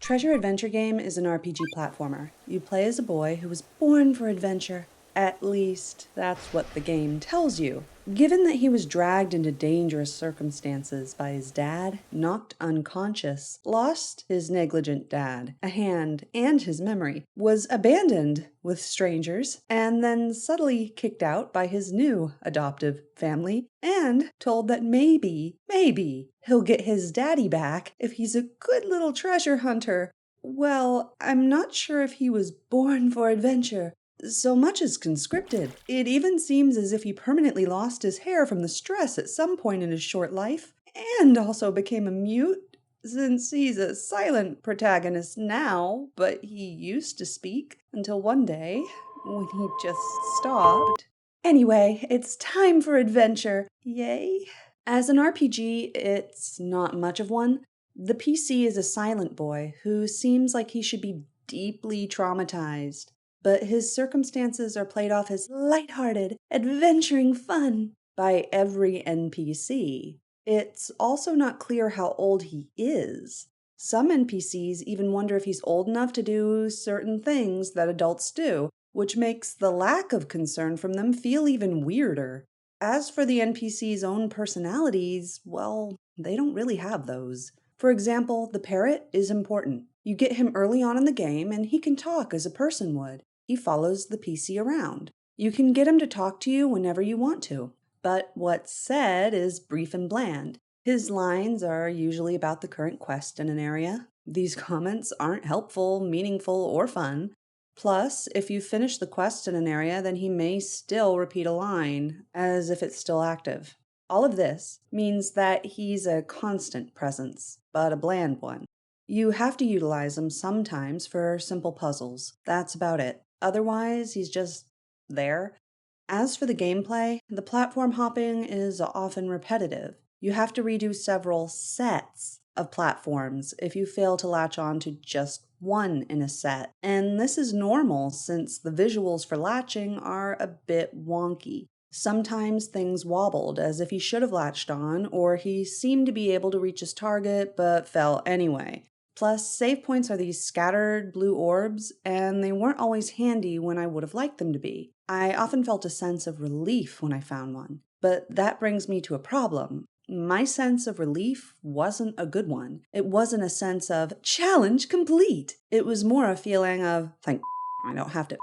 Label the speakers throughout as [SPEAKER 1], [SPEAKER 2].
[SPEAKER 1] Treasure Adventure Game is an RPG platformer. You play as a boy who was born for adventure. At least, that's what the game tells you. Given that he was dragged into dangerous circumstances by his dad, knocked unconscious, lost his negligent dad, a hand, and his memory, was abandoned with strangers, and then subtly kicked out by his new adoptive family, and told that maybe he'll get his daddy back if he's a good little treasure hunter. Well, I'm not sure if he was born for adventure so much is conscripted. It even seems as if he permanently lost his hair from the stress at some point in his short life, and also became a mute, since he's a silent protagonist now, but he used to speak until one day when he just stopped. Anyway, it's time for adventure. Yay! As an RPG, it's not much of one. The PC is a silent boy who seems like he should be deeply traumatized, but his circumstances are played off as lighthearted, adventuring fun by every NPC. It's also not clear how old he is. Some NPCs even wonder if he's old enough to do certain things that adults do, which makes the lack of concern from them feel even weirder. As for the NPC's own personalities, well, they don't really have those. For example, the parrot is important. You get him early on in the game, and he can talk as a person would. He follows the PC around. You can get him to talk to you whenever you want to. But what's said is brief and bland. His lines are usually about the current quest in an area. These comments aren't helpful, meaningful, or fun. Plus, if you finish the quest in an area, then he may still repeat a line, as if it's still active. All of this means that he's a constant presence, but a bland one. You have to utilize him sometimes for simple puzzles. That's about it. Otherwise, he's just there. As for the gameplay, the platform hopping is often repetitive. You have to redo several sets of platforms if you fail to latch on to just one in a set. And this is normal since the visuals for latching are a bit wonky. Sometimes things wobbled as if he should have latched on, or he seemed to be able to reach his target but fell anyway. Plus, save points are these scattered blue orbs, and they weren't always handy when I would have liked them to be. I often felt a sense of relief when I found one. But that brings me to a problem. My sense of relief wasn't a good one. It wasn't a sense of challenge complete. It was more a feeling of, thank I don't have to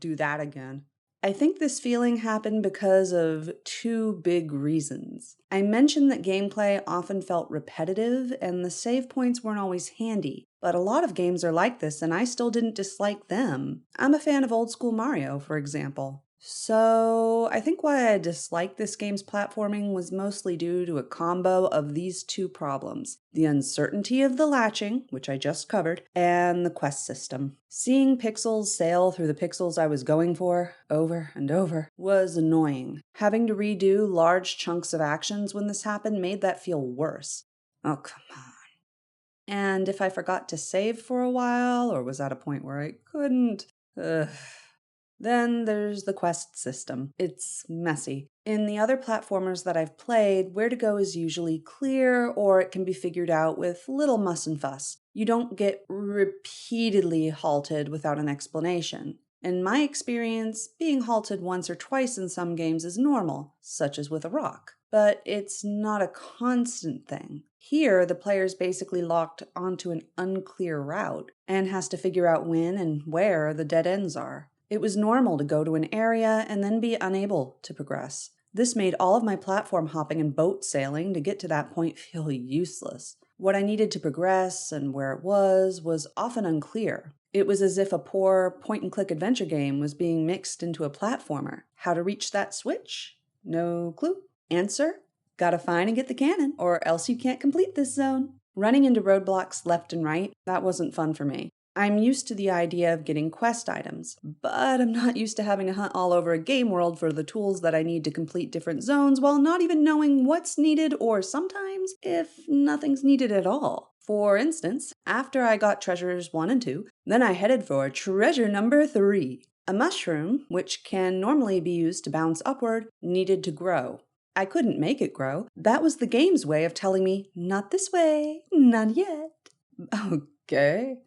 [SPEAKER 1] do that again. I think this feeling happened because of two big reasons. I mentioned that gameplay often felt repetitive and the save points weren't always handy, but a lot of games are like this and I still didn't dislike them. I'm a fan of old school Mario, for example. So, I think why I disliked this game's platforming was mostly due to a combo of these two problems: the uncertainty of the latching, which I just covered, and the quest system. Seeing pixels sail through the pixels I was going for, over and over, was annoying. Having to redo large chunks of actions when this happened made that feel worse. Oh, come on. And if I forgot to save for a while, or was at a point where I couldn't, Then there's the quest system. It's messy. In the other platformers that I've played, where to go is usually clear, or it can be figured out with little muss and fuss. You don't get repeatedly halted without an explanation. In my experience, being halted once or twice in some games is normal, such as with a rock. But it's not a constant thing. Here, the player's basically locked onto an unclear route and has to figure out when and where the dead ends are. It was normal to go to an area and then be unable to progress. This made all of my platform hopping and boat sailing to get to that point feel useless. What I needed to progress and where it was often unclear. It was as if a poor point-and-click adventure game was being mixed into a platformer. How to reach that switch? No clue. Answer? Gotta find and get the cannon, or else you can't complete this zone. Running into roadblocks left and right, that wasn't fun for me. I'm used to the idea of getting quest items, but I'm not used to having to hunt all over a game world for the tools that I need to complete different zones while not even knowing what's needed, or sometimes if nothing's needed at all. For instance, after I got treasures 1 and 2, then I headed for treasure number 3. A mushroom, which can normally be used to bounce upward, needed to grow. I couldn't make it grow. That was the game's way of telling me, not this way, not yet. Okay.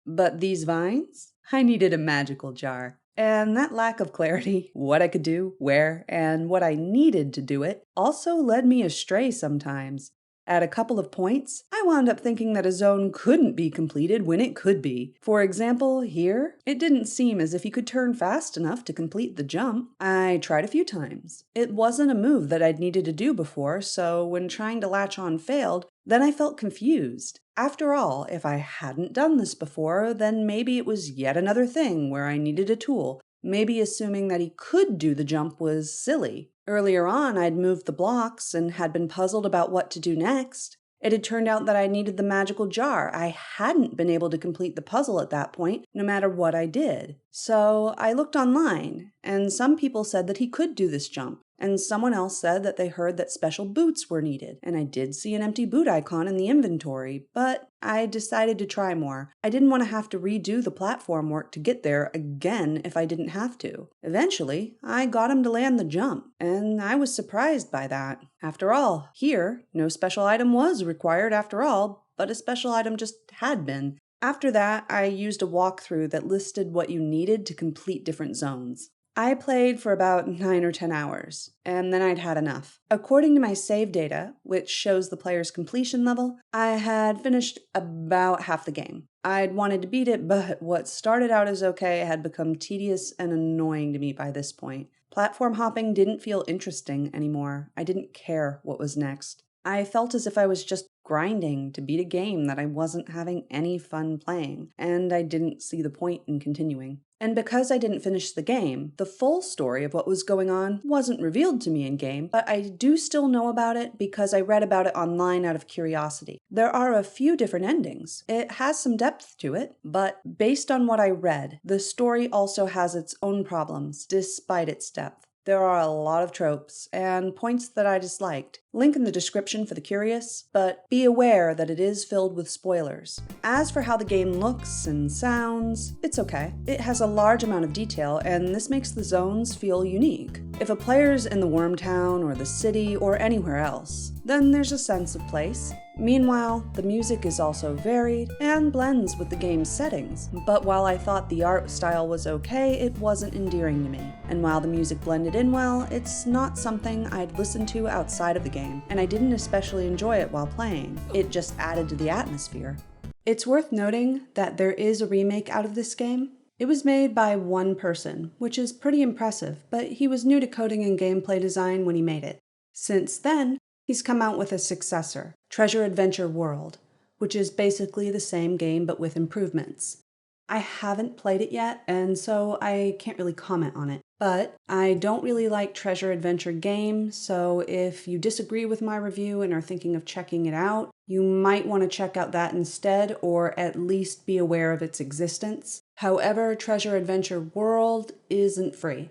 [SPEAKER 1] But these vines? I needed a magical jar. And that lack of clarity, what I could do, where, and what I needed to do it, also led me astray sometimes. At a couple of points, I wound up thinking that a zone couldn't be completed when it could be. For example, here, it didn't seem as if you could turn fast enough to complete the jump. I tried a few times. It wasn't a move that I'd needed to do before, so when trying to latch on failed, then I felt confused. After all, if I hadn't done this before, then maybe it was yet another thing where I needed a tool. Maybe assuming that he could do the jump was silly. Earlier on, I'd moved the blocks and had been puzzled about what to do next. It had turned out that I needed the magical jar. I hadn't been able to complete the puzzle at that point, no matter what I did. So I looked online, and some people said that he could do this jump. And someone else said that they heard that special boots were needed, and I did see an empty boot icon in the inventory, but I decided to try more. I didn't want to have to redo the platform work to get there again if I didn't have to. Eventually, I got him to land the jump, and I was surprised by that. After all, here, no special item was required after all, but a special item just had been. After that, I used a walkthrough that listed what you needed to complete different zones. I played for about 9 or 10 hours, and then I'd had enough. According to my save data, which shows the player's completion level, I had finished about half the game. I'd wanted to beat it, but what started out as okay had become tedious and annoying to me by this point. Platform hopping didn't feel interesting anymore. I didn't care what was next. I felt as if I was just grinding to beat a game that I wasn't having any fun playing, and I didn't see the point in continuing. And because I didn't finish the game, the full story of what was going on wasn't revealed to me in-game, but I do still know about it because I read about it online out of curiosity. There are a few different endings. It has some depth to it, but based on what I read, the story also has its own problems, despite its depth. There are a lot of tropes and points that I disliked. Link in the description for the curious, but be aware that it is filled with spoilers. As for how the game looks and sounds, it's okay. It has a large amount of detail, and this makes the zones feel unique. If a player's in the Wormtown or the city or anywhere else, then there's a sense of place. Meanwhile, the music is also varied and blends with the game's settings, but while I thought the art style was okay, it wasn't endearing to me. And while the music blended in well, it's not something I'd listen to outside of the game, and I didn't especially enjoy it while playing. It just added to the atmosphere. It's worth noting that there is a remake out of this game. It was made by one person, which is pretty impressive, but he was new to coding and gameplay design when he made it. Since then, he's come out with a successor, Treasure Adventure World, which is basically the same game but with improvements. I haven't played it yet, and so I can't really comment on it. But I don't really like treasure adventure games, so if you disagree with my review and are thinking of checking it out, you might want to check out that instead, or at least be aware of its existence. However, Treasure Adventure World isn't free.